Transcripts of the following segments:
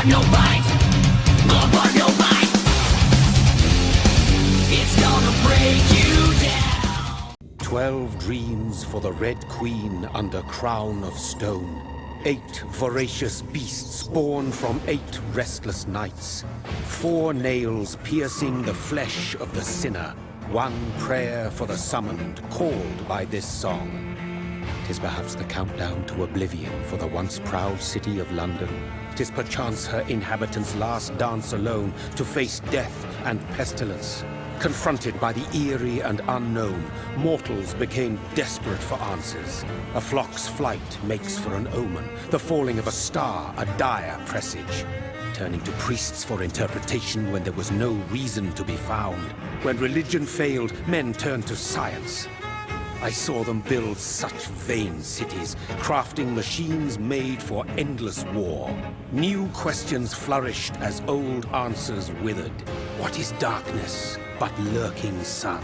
but no bite. Love but no bite. It's gonna break you down. 12 dreams for the Red Queen under crown of stone. 8 voracious beasts born from 8 restless nights. 4 nails piercing the flesh of the sinner. 1 prayer for the summoned, called by this song. 'Tis perhaps the countdown to oblivion for the once proud city of London. 'Tis perchance her inhabitants' last dance alone to face death and pestilence. Confronted by the eerie and unknown, mortals became desperate for answers. A flock's flight makes for an omen, the falling of a star a dire presage. Turning to priests for interpretation when there was no reason to be found. When religion failed, men turned to science. I saw them build such vain cities, crafting machines made for endless war. New questions flourished as old answers withered. What is darkness but lurking sun?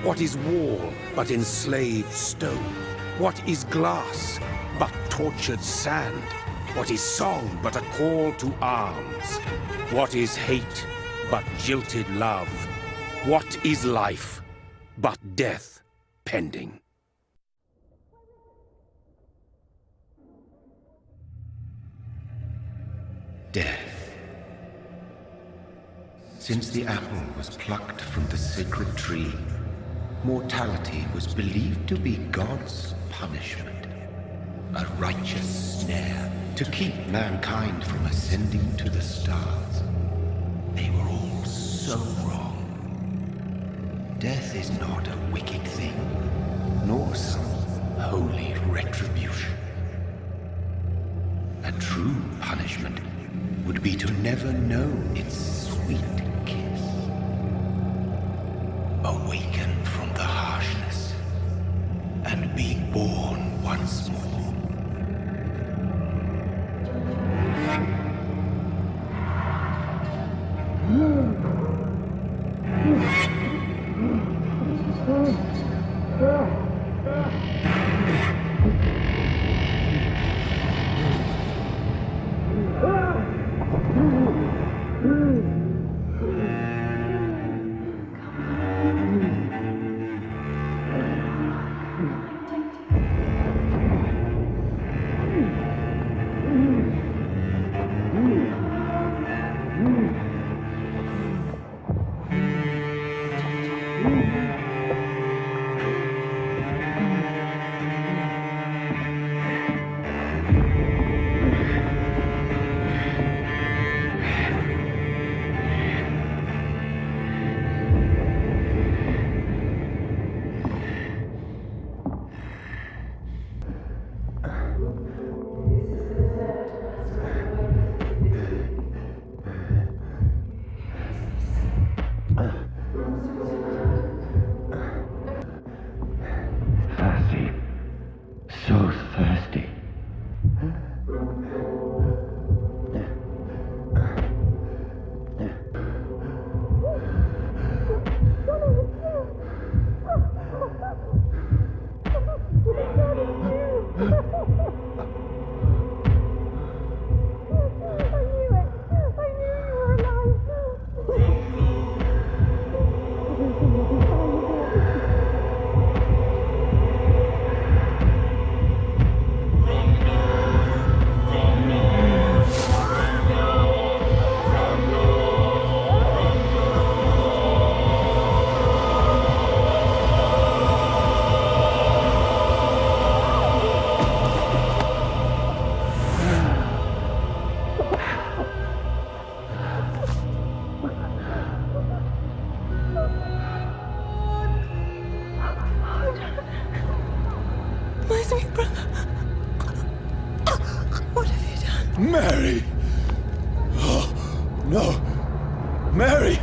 What is wall but enslaved stone? What is glass but tortured sand? What is song but a call to arms? What is hate but jilted love? What is life but death pending? Death. Since the apple was plucked from the sacred tree, mortality was believed to be God's punishment, a righteous snare to keep mankind from ascending to the stars. They were all so wrong. Death is not a wicked thing, nor some holy retribution. A true punishment would be to never know its sweet kiss. Awaken from the harshness and be born once more. Mary! Oh, no! Mary!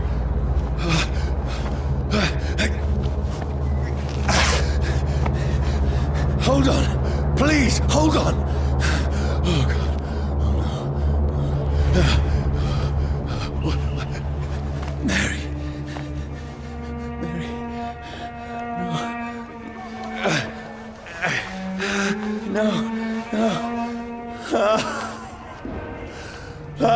Hold on! Please, hold on! Oh, God. Oh, no. Mary. Mary. No. No. No. This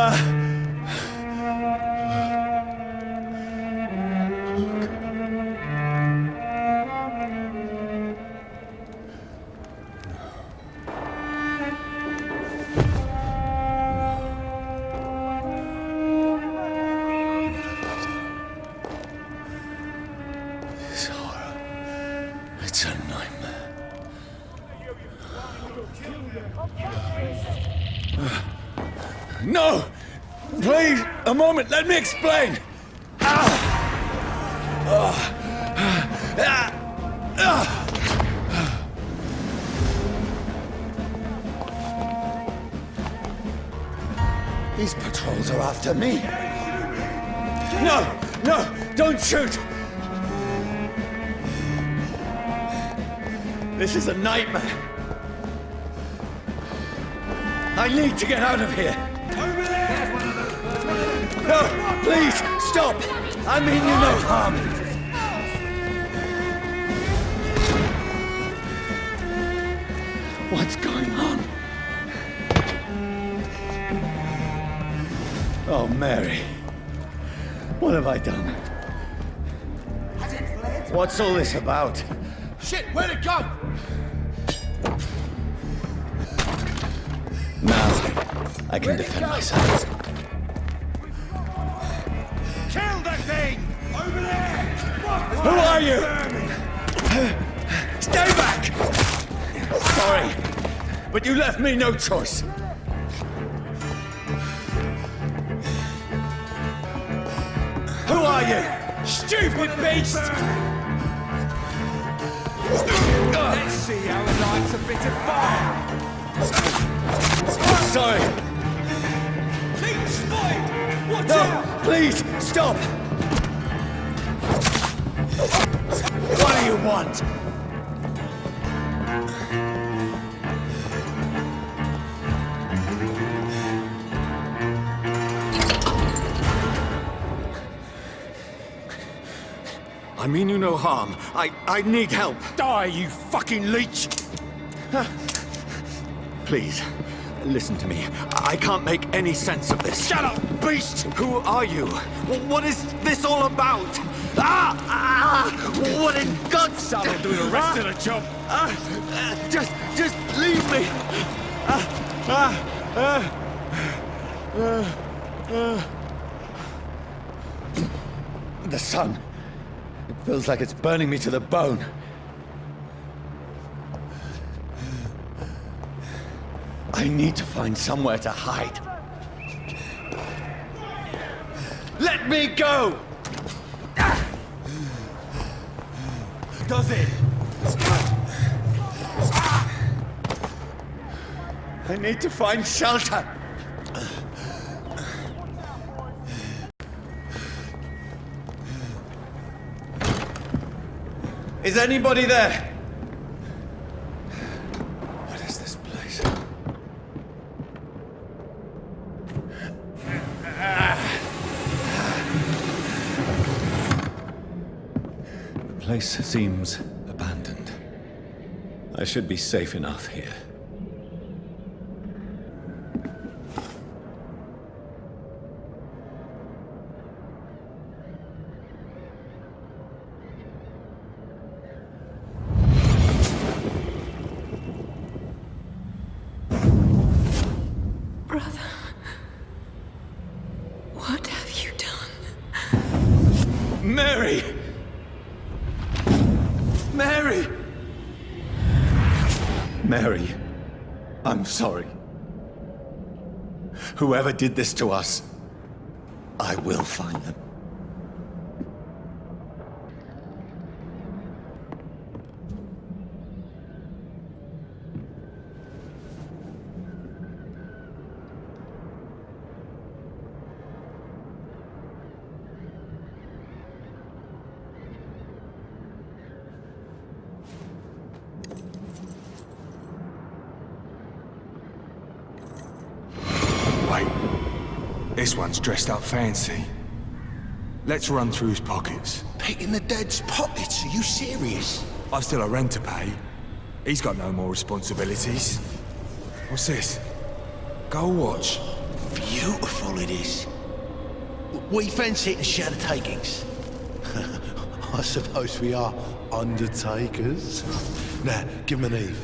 horror. It's a nightmare. No! Please, a moment, let me explain! These patrols are after me. No! No! Don't shoot! This is a nightmare. I need to get out of here. No, please, stop! I mean you no harm. What's going on? Oh, Mary. What have I done? What's all this about? Shit, where'd it go? Now, I can defend myself. Kill that thing! Over there! Who are you? Stay back! Sorry, but you left me no choice. Who are you? Stupid beast! Let's see how it likes a bit of fire! Sorry. Team spotted! Watch No, out! please, stop! What do you want? I mean you no harm. I need help. Die, you fucking leech! Please, listen to me. I can't make any sense of this. Shut up, beast! Who are you? What is this all about? What in God's... Someone do the rest of the job! Just leave me. The sun. It feels like it's burning me to the bone. I need to find somewhere to hide. Let me go! Does it? I need to find shelter. Is anybody there? What is this place? The place seems abandoned. I should be safe enough here. Brother, what have you done? Mary! Mary! Mary, I'm sorry. Whoever did this to us, I will find them. Wait. This one's dressed up fancy. Let's run through his pockets. Picking the dead's pockets? Are you serious? I've still a rent to pay. He's got no more responsibilities. What's this? Gold watch. Beautiful it is. We fancy it and share the takings. I suppose we are undertakers. Now, give him an Eve.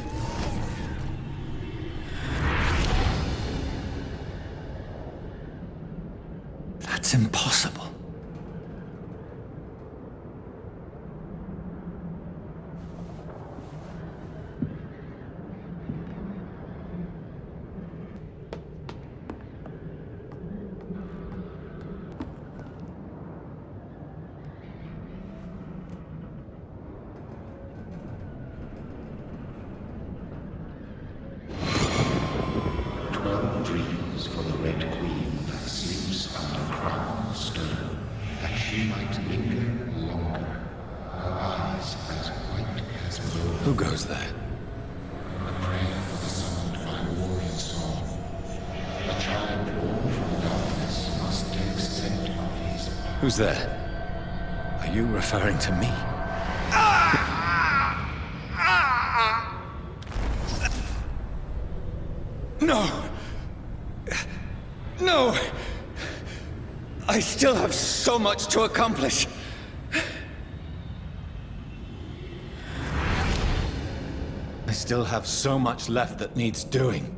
That's impossible. Dreams for the Red Queen that sleeps under crown of stone, that she might linger longer, her eyes as white as moon. Who goes there? A prayer for the summoned by warrior song. A child born from darkness must take scent of his path. Who's there? Are you referring to me? No! No! I still have so much to accomplish. I still have so much left that needs doing.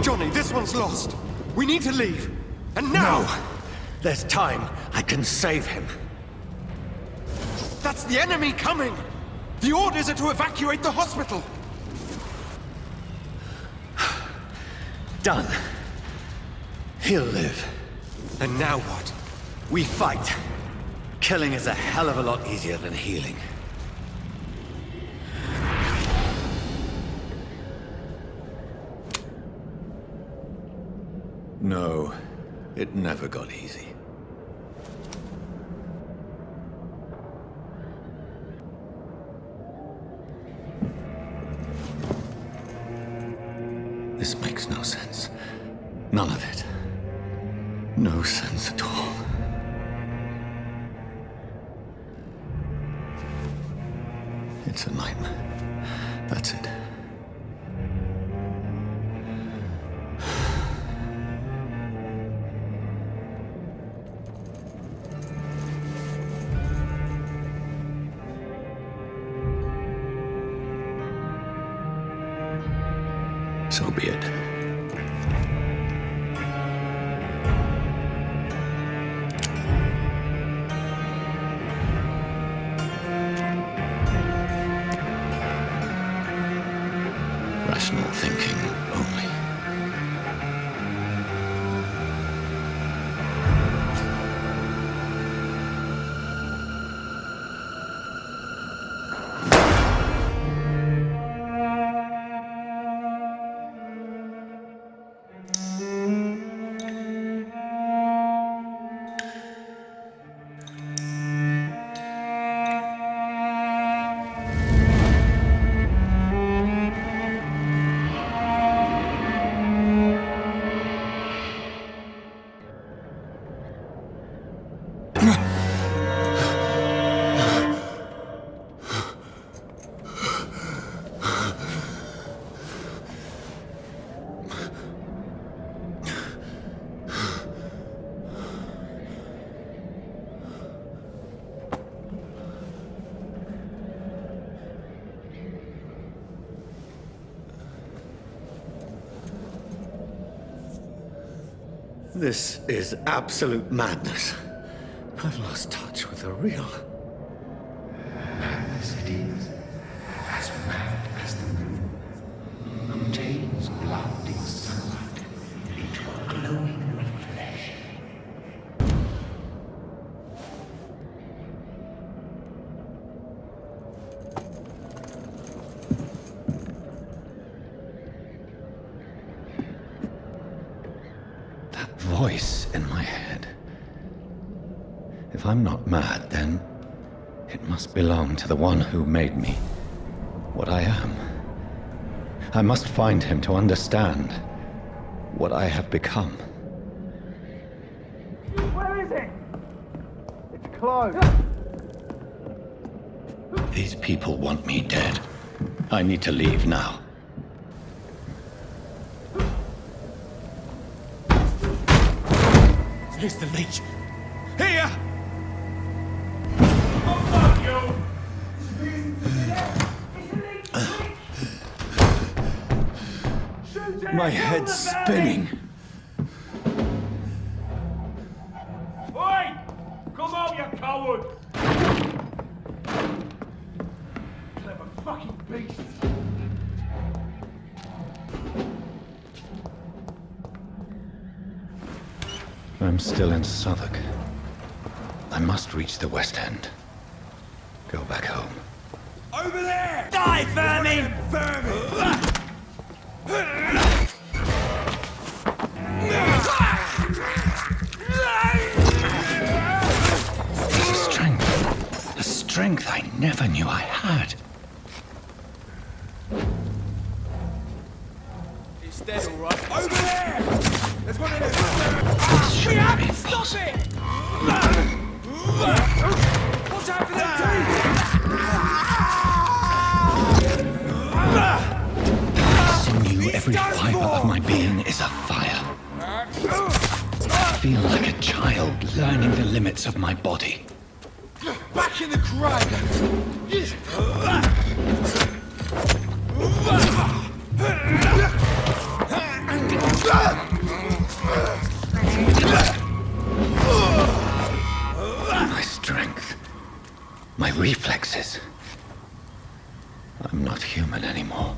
Johnny, this one's lost. We need to leave. And now! No! There's time. I can save him. That's the enemy coming! The orders are to evacuate the hospital! Done. He'll live. And now what? We fight. Killing is a hell of a lot easier than healing. No, it never got easy. This makes no sense. None of it. No sense at all. It's a nightmare. That's it. So be it. Rational thinking only. This is absolute madness. I've lost touch with the real. Madness it is, as mad as the moon, obtains blinding sunlight into a glowing reflection. voice in my head. If I'm not mad, then it must belong to the one who made me what I am. I must find him to understand what I have become. Where is it? It's closed. These people want me dead. I need to leave now. Here's the leech. Here! My head's spinning. Oi! Come out, you coward! Clever fucking beast! I'm still in Southwark. I must reach the West End. Go back home. Over there! Die, vermin! The strength I never knew I had. It's dead, all right. Over there! There's one of them. This shouldn't be possible. Watch out for them teeth! Sinew, every fiber of my being is afire. I feel like a child learning the limits of my body. Back in the crowd! My strength, my reflexes. I'm not human anymore.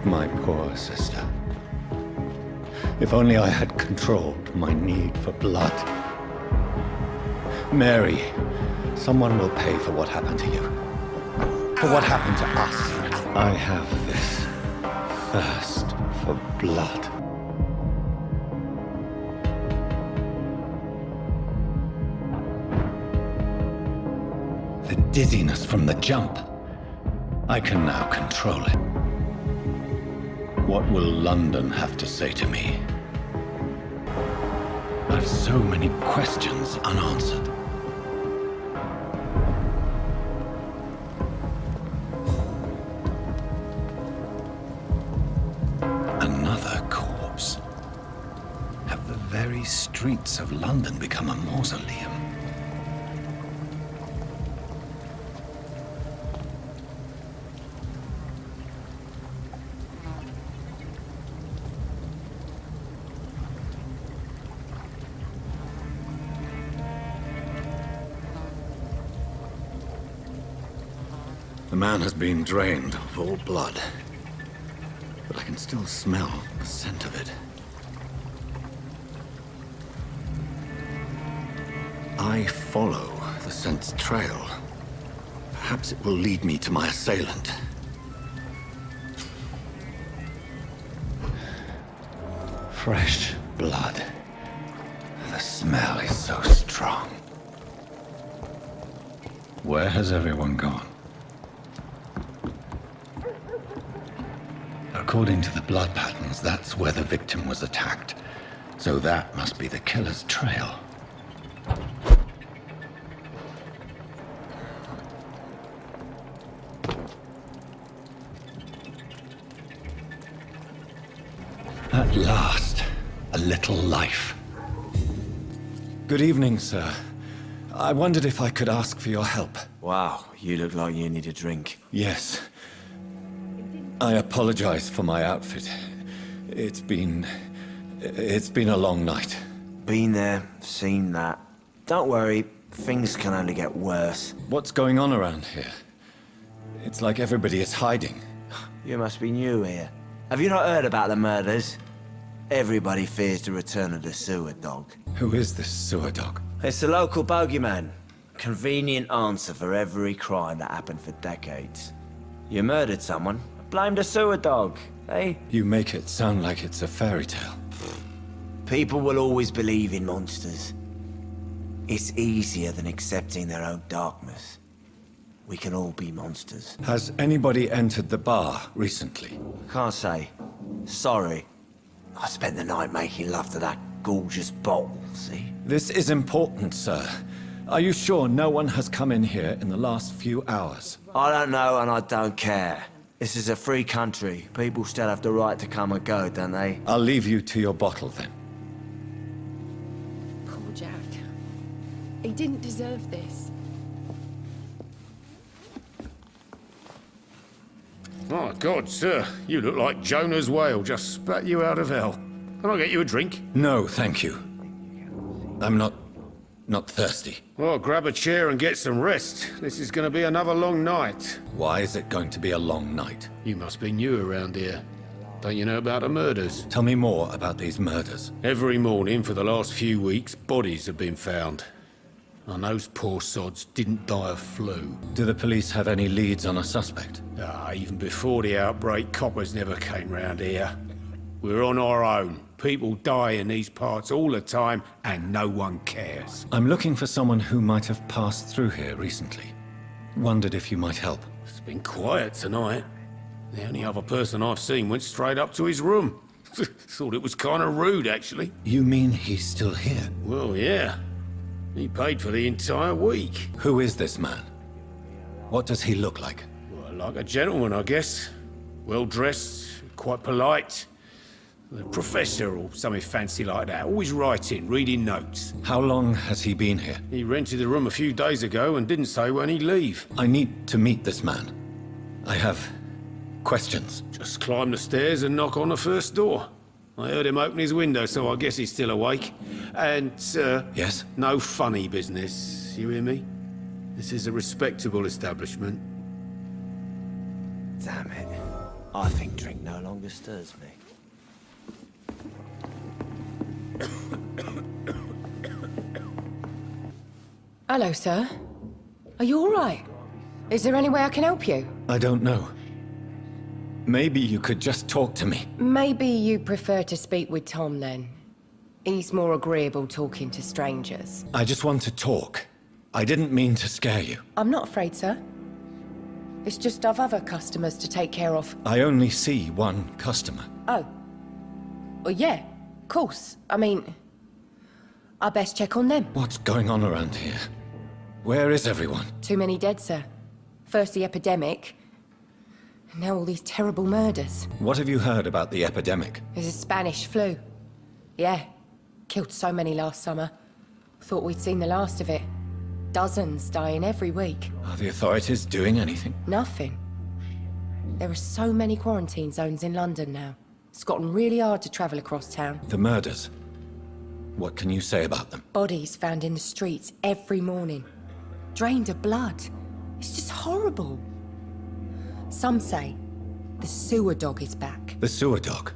My poor sister. If only I had controlled my need for blood. Mary, someone will pay for what happened to you. For what happened to us. I have this thirst for blood. The dizziness from the jump. I can now control it. What will London have to say to me? I've so many questions unanswered. Another corpse. Have the very streets of London become a mausoleum? The man has been drained of all blood, but I can still smell the scent of it. I follow the scent's trail. Perhaps it will lead me to my assailant. Fresh blood. The smell is so strong. Where has everyone gone? According to the blood patterns, that's where the victim was attacked. So that must be the killer's trail. At last, a little life. Good evening, sir. I wondered if I could ask for your help. Wow, you look like you need a drink. Yes. I apologize for my outfit. It's been a long night. Been there, seen that. Don't worry, things can only get worse. What's going on around here? It's like everybody is hiding. You must be new here. Have you not heard about the murders? Everybody fears the return of the sewer dog. Who is this sewer dog? It's the local bogeyman. convenient answer for every crime that happened for decades. You murdered someone, blamed a sewer dog, eh? You make it sound like it's a fairy tale. People will always believe in monsters. It's easier than accepting their own darkness. We can all be monsters. Has anybody entered the bar recently? Can't say. Sorry. I spent the night making love to that gorgeous bottle, see? This is important, sir. Are you sure no one has come in here in the last few hours? I don't know and I don't care. This is a free country. People still have the right to come and go, don't they? I'll leave you to your bottle then. Poor Jack. He didn't deserve this. My God, sir, you look like Jonah's whale just spat you out of hell. Can I get you a drink? No, thank you. I'm not thirsty. Well, grab a chair and get some rest. This is going to be another long night. Why is it going to be a long night? You must be new around here. Don't you know about the murders? Tell me more about these murders. Every morning for the last few weeks, bodies have been found. And those poor sods didn't die of flu. Do the police have any leads on a suspect? Even before the outbreak, coppers never came round here. We're on our own. People die in these parts all the time, and no one cares. I'm looking for someone who might have passed through here recently. Wondered if you might help. It's been quiet tonight. The only other person I've seen went straight up to his room. Thought it was kind of rude, actually. You mean he's still here? Well, yeah. He paid for the entire week. Who is this man? What does he look like? Well, like a gentleman, I guess. Well-dressed, quite polite. A professor or something fancy like that. Always writing, reading notes. How long has he been here? He rented the room a few days ago and didn't say when he'd leave. I need to meet this man. I have questions. Just climb the stairs and knock on the first door. I heard him open his window, so I guess he's still awake. And, Yes? no funny business. You hear me? This is a respectable establishment. Damn it. I think drink no longer stirs me. Hello, sir. Are you all right? Is there any way I can help you? I don't know. Maybe you could just talk to me. Maybe you prefer to speak with Tom, then. He's more agreeable talking to strangers. I just want to talk. I didn't mean to scare you. I'm not afraid, sir. It's just I've other customers to take care of. I only see one customer. Oh. Well, yeah, of course. I mean, I best check on them. What's going on around here? Where is everyone? Too many dead, sir. First the epidemic, and now all these terrible murders. What have you heard about the epidemic? There's a Spanish flu. Yeah, killed so many last summer. Thought we'd seen the last of it. Dozens dying every week. Are the authorities doing anything? Nothing. There are so many quarantine zones in London now. It's gotten really hard to travel across town. The murders. What can you say about them? Bodies found in the streets every morning. Drained of blood. It's just horrible. Some say the sewer dog is back. The sewer dog?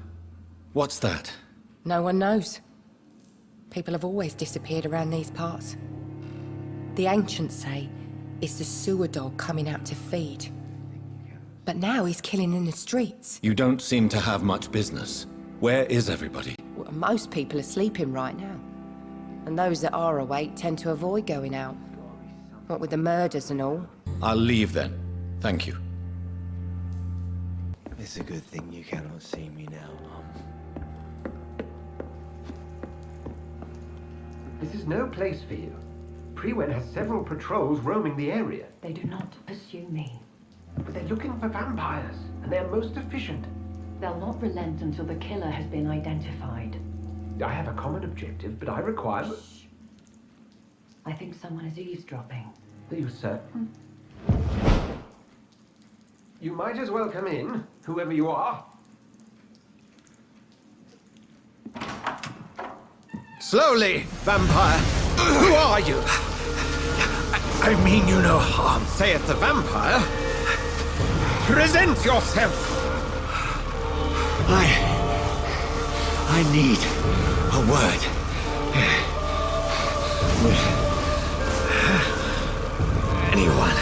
What's that? No one knows. People have always disappeared around these parts. The ancients say it's the sewer dog coming out to feed. But now he's killing in the streets. You don't seem to have much business. Where is everybody? Well, most people are sleeping right now. And those that are awake tend to avoid going out. What with the murders and all. I'll leave then. Thank you. It's a good thing you cannot see me now, Mum. This is no place for you. Prewen has several patrols roaming the area. They do not pursue me. But they're looking for vampires, and they're most efficient. They'll not relent until the killer has been identified. I have a common objective, but I require... Shh. I think someone is eavesdropping. Are you certain? You might as well come in, whoever you are. Slowly, vampire! Who are you? I mean you no harm, saith the vampire. Present yourself! I need a word. anyone.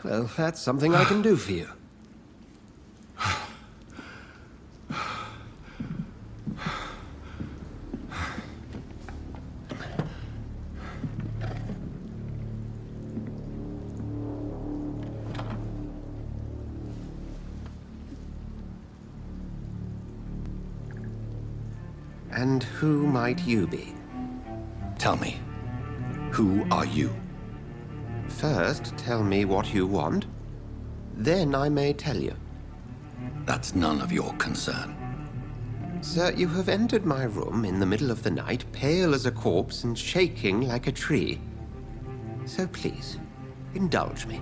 Well, that's something I can do for you. And who might you be? Tell me, who are you? First, tell me what you want. Then I may tell you. That's none of your concern. Sir, you have entered my room in the middle of the night, pale as a corpse and shaking like a tree. So please, indulge me.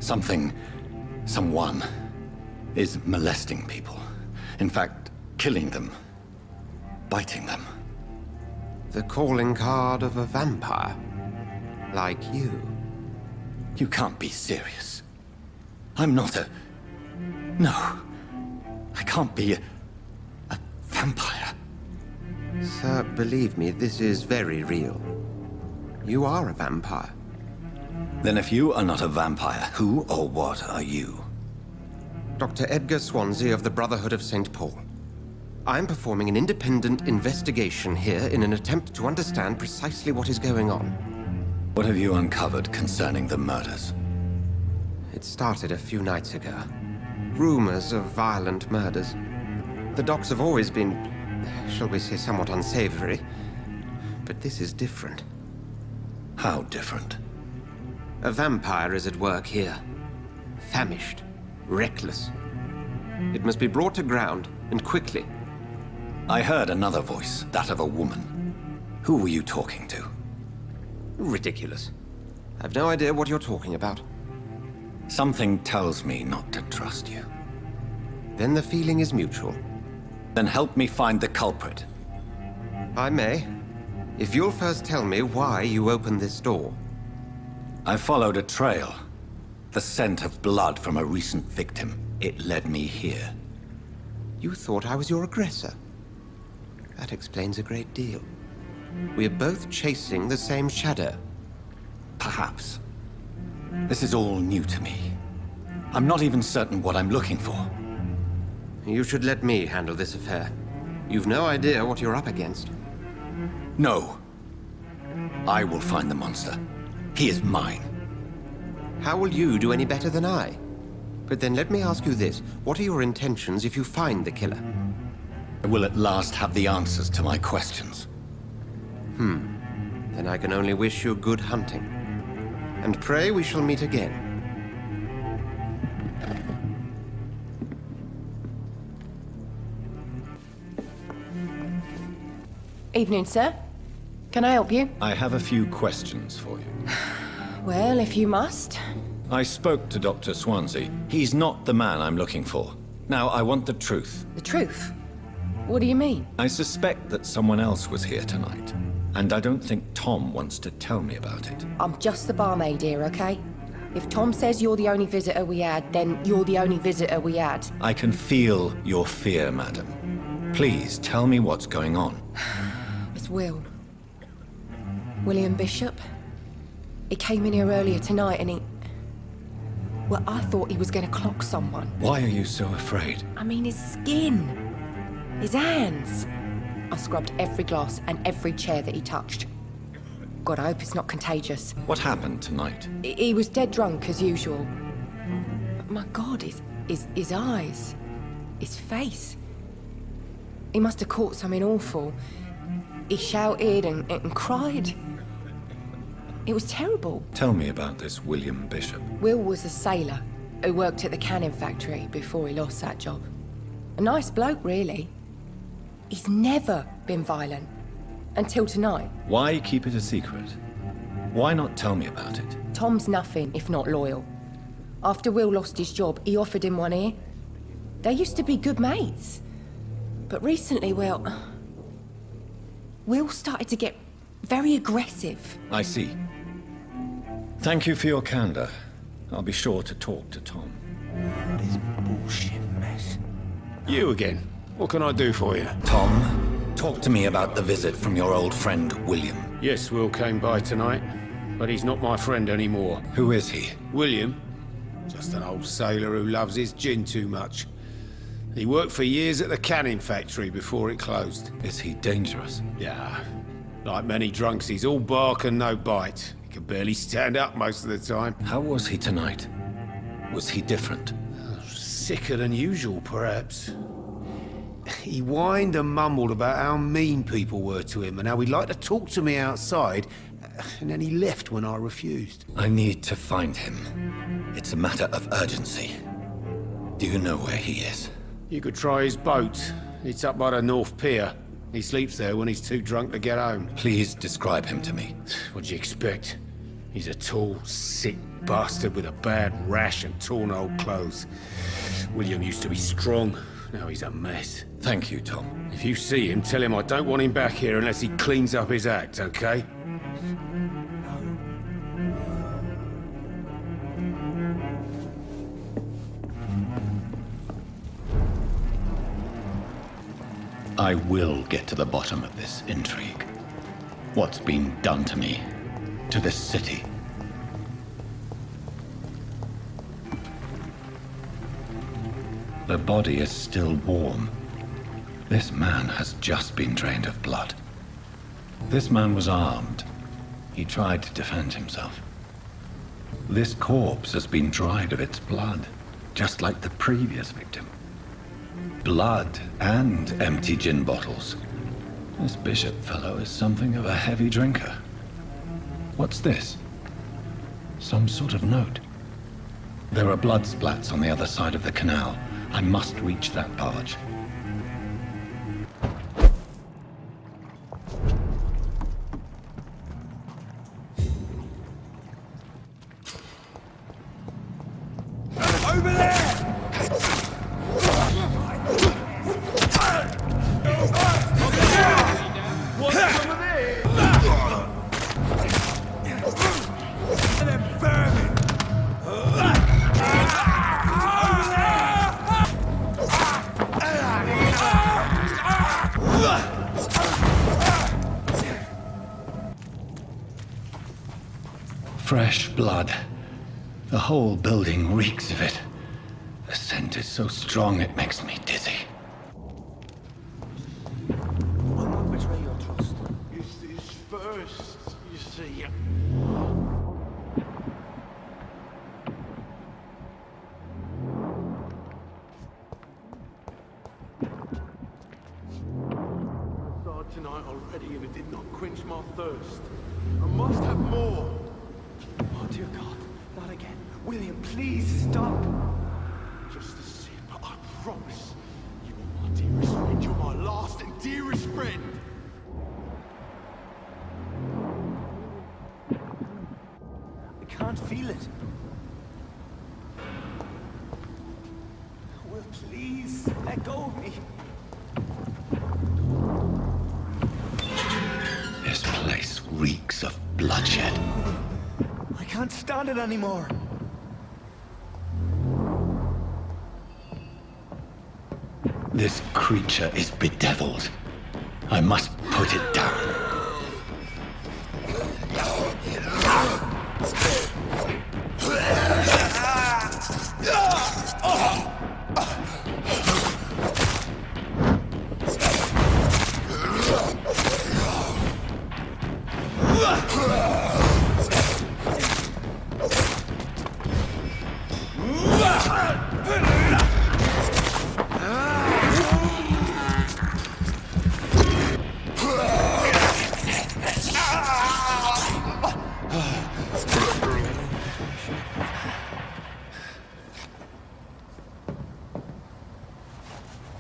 Someone is molesting people. In fact, killing them. Biting them. The calling card of a vampire. Like you. You can't be serious. I'm not a... No. I can't be a vampire. Sir, believe me, this is very real. You are a vampire. Then if you are not a vampire, who or what are you? Dr. Edgar Swansea of the Brotherhood of St. Paul. I'm performing an independent investigation here in an attempt to understand precisely what is going on. What have you uncovered concerning the murders? It started a few nights ago. Rumors of violent murders. The docs have always been, shall we say, somewhat unsavory. But this is different. How different? A vampire is at work here. Famished. Reckless. It must be brought to ground, and quickly. I heard another voice, that of a woman. Who were you talking to? Ridiculous. I've no idea what you're talking about. Something tells me not to trust you. Then the feeling is mutual. Then help me find the culprit. I may. If you'll first tell me why you opened this door. I followed a trail. The scent of blood from a recent victim. It led me here. You thought I was your aggressor. That explains a great deal. We're both chasing the same shadow. Perhaps. This is all new to me. I'm not even certain what I'm looking for. You should let me handle this affair. You've no idea what you're up against. No. I will find the monster. He is mine. How will you do any better than I? But then let me ask you this. What are your intentions if you find the killer? I will at last have the answers to my questions. Then I can only wish you good hunting. And pray we shall meet again. Evening, sir. Can I help you? I have a few questions for you. Well, if you must. I spoke to Dr. Swansea. He's not the man I'm looking for. Now, I want the truth. The truth? What do you mean? I suspect that someone else was here tonight. And I don't think Tom wants to tell me about it. I'm just the barmaid here, okay? If Tom says you're the only visitor we had, then you're the only visitor we had. I can feel your fear, madam. Please, tell me what's going on. It's Will. William Bishop. He came in here earlier tonight and he... Well, I thought he was going to clock someone. Why are you so afraid? I mean, his skin. His hands. I scrubbed every glass and every chair that he touched. God, I hope it's not contagious. What happened tonight? He was dead drunk, as usual. But my God, his eyes. His face. He must have caught something awful. He shouted and cried. It was terrible. Tell me about this William Bishop. Will was a sailor who worked at the cannon factory before he lost that job. A nice bloke, really. He's never been violent. Until tonight. Why keep it a secret? Why not tell me about it? Tom's nothing if not loyal. After Will lost his job, he offered him one ear. They used to be good mates. But recently, well... Will started to get very aggressive. I see. Thank you for your candor. I'll be sure to talk to Tom. What is You again. What can I do for you? Tom, talk to me about the visit from your old friend, William. Yes, Will came by tonight, but he's not my friend anymore. Who is he? William? Just an old sailor who loves his gin too much. He worked for years at the canning factory before it closed. Is he dangerous? Yeah. Like many drunks, he's all bark and no bite. He can barely stand up most of the time. How was he tonight? Was he different? Sicker than usual, perhaps. He whined and mumbled about how mean people were to him and how he'd like to talk to me outside, and then he left when I refused. I need to find him. It's a matter of urgency. Do you know where he is? You could try his boat. It's up by the North Pier. He sleeps there when he's too drunk to get home. Please describe him to me. What'd you expect? He's a tall, sick bastard with a bad rash and torn old clothes. William used to be strong. Now he's a mess. Thank you, Tom. If you see him, tell him I don't want him back here unless he cleans up his act, okay? I will get to the bottom of this intrigue. What's been done to me, to this city. The body is still warm. This man has just been drained of blood. This man was armed. He tried to defend himself. This corpse has been dried of its blood, just like the previous victim. Blood and empty gin bottles. This bishop fellow is something of a heavy drinker. What's this? Some sort of note. There are blood splats on the other side of the canal. I must reach that barge. Over there! What's some of this? Them vermin! Fresh blood. The whole building reeks of it. The scent is so strong it makes me dizzy. I'll not betray your trust. It's this first, you see. I saw it tonight already and it did not quench my thirst. I must have more. Oh dear God, not again. William, please stop. Just a sip, I promise. You are my dearest friend. You're my last and dearest friend. I can't feel it. Will, please, let go of me. This place reeks of bloodshed. I can't stand it anymore. This creature is bedeviled. I must put it down.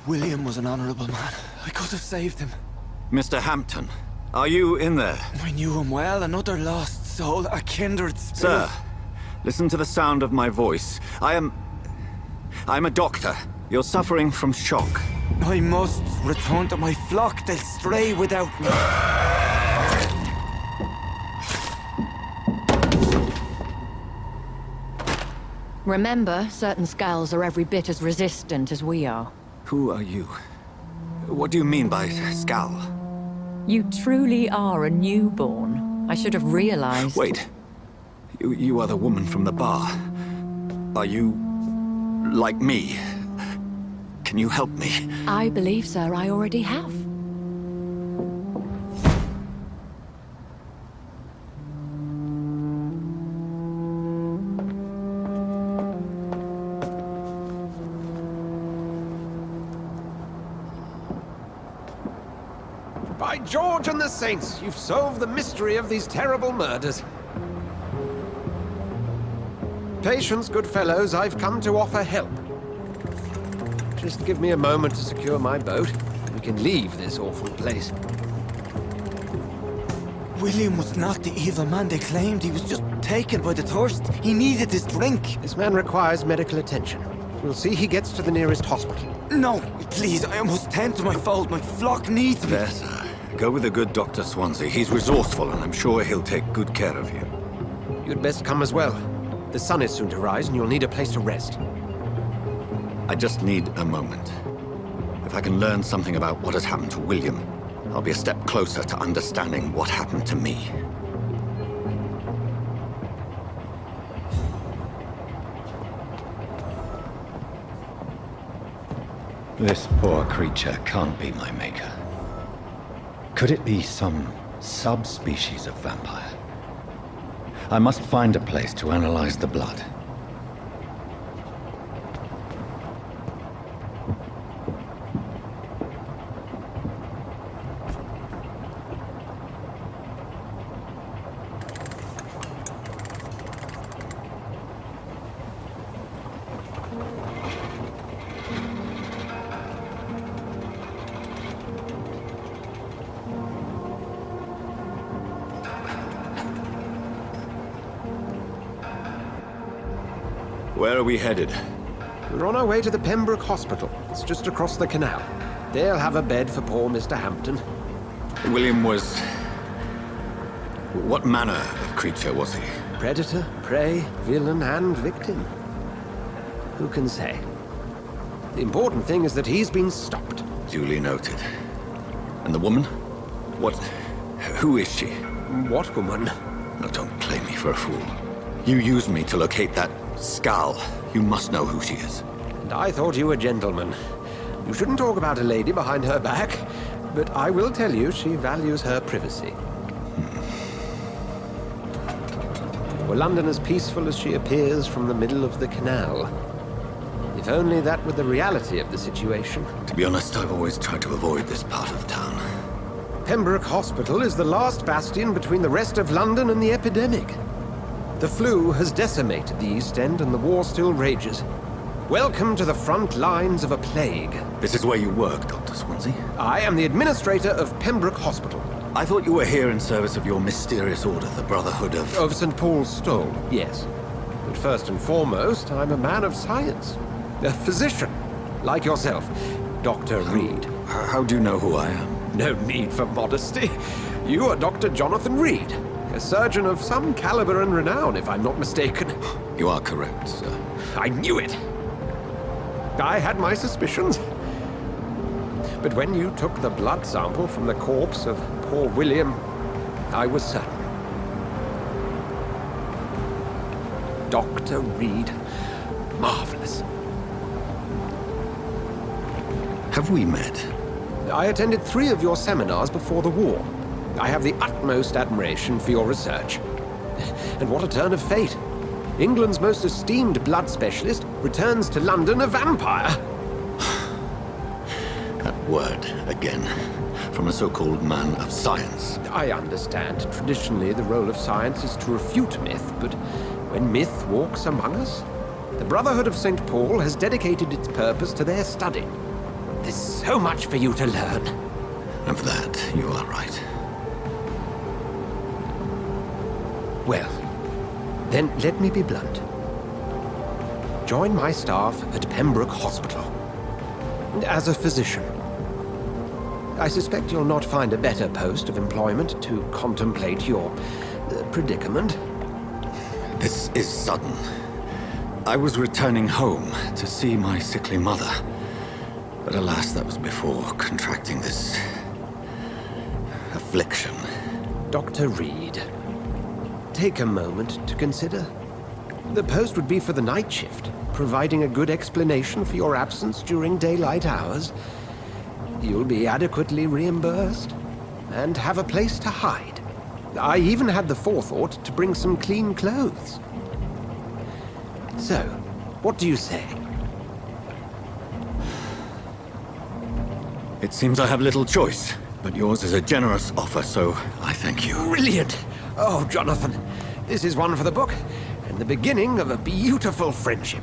William was an honorable man. I could have saved him. Mr. Hampton, are you in there? I knew him well, another lost soul, a kindred spirit. Sir, listen to the sound of my voice. I'm a doctor. You're suffering from shock. I must return to my flock. They'll stray without me. Remember, certain skulls are every bit as resistant as we are. Who are you? What do you mean by scowl? You truly are a newborn. I should have realized. Wait. You are the woman from the bar. Are you... like me? Can you help me? I believe, sir, I already have. By George and the Saints, you've solved the mystery of these terrible murders. Patience, good fellows, I've come to offer help. Just give me a moment to secure my boat. We can leave this awful place. William was not the evil man they claimed. He was just taken by the thirst. He needed this drink. This man requires medical attention. We'll see he gets to the nearest hospital. No, please, I must tend to my fold. My flock needs me. There, sir. Go with the good Dr. Swansea. He's resourceful, and I'm sure he'll take good care of you. You'd best come as well. The sun is soon to rise, and you'll need a place to rest. I just need a moment. If I can learn something about what has happened to William, I'll be a step closer to understanding what happened to me. This poor creature can't be my maker. Could it be some subspecies of vampire? I must find a place to analyze the blood. Where are we headed? We're on our way to the Pembroke Hospital. It's just across the canal. They'll have a bed for poor Mr. Hampton. William was... what manner of creature was he? Predator, prey, villain, and victim. Who can say? The important thing is that he's been stopped. Duly noted. And the woman? What... who is she? What woman? No, don't play me for a fool. You used me to locate that Skull. You must know who she is. And I thought you a gentleman. You shouldn't talk about a lady behind her back, but I will tell you she values her privacy. Were London as peaceful as she appears from the middle of the canal? If only that were the reality of the situation. To be honest, I've always tried to avoid this part of town. Pembroke Hospital is the last bastion between the rest of London and the epidemic. The flu has decimated the East End and the war still rages. Welcome to the front lines of a plague. This is where you work, Dr. Swansea? I am the administrator of Pembroke Hospital. I thought you were here in service of your mysterious order, the Brotherhood of... Of St. Paul's Stole, yes. But first and foremost, I'm a man of science. A physician, like yourself, Dr. Reed. How do you know who I am? No need for modesty. You are Dr. Jonathan Reed. A surgeon of some caliber and renown, if I'm not mistaken. You are correct, sir. I knew it! I had my suspicions. But when you took the blood sample from the corpse of poor William, I was certain. Dr. Reed. Marvelous. Have we met? I attended 3 of your seminars before the war. I have the utmost admiration for your research. And what a turn of fate. England's most esteemed blood specialist returns to London a vampire. That word, again, from a so-called man of science. I understand. Traditionally, the role of science is to refute myth, but when myth walks among us, the Brotherhood of St. Paul has dedicated its purpose to their study. There's so much for you to learn. And for that, you are right. Well, then let me be blunt. Join my staff at Pembroke Hospital. As a physician. I suspect you'll not find a better post of employment to contemplate your predicament. This is sudden. I was returning home to see my sickly mother. But alas, that was before contracting this affliction. Dr. Reed, take a moment to consider. The post would be for the night shift, providing a good explanation for your absence during daylight hours. You'll be adequately reimbursed and have a place to hide. I even had the forethought to bring some clean clothes. So, what do you say? It seems I have little choice, but yours is a generous offer, so I thank you. Brilliant! Oh, Jonathan, this is one for the book, and the beginning of a beautiful friendship.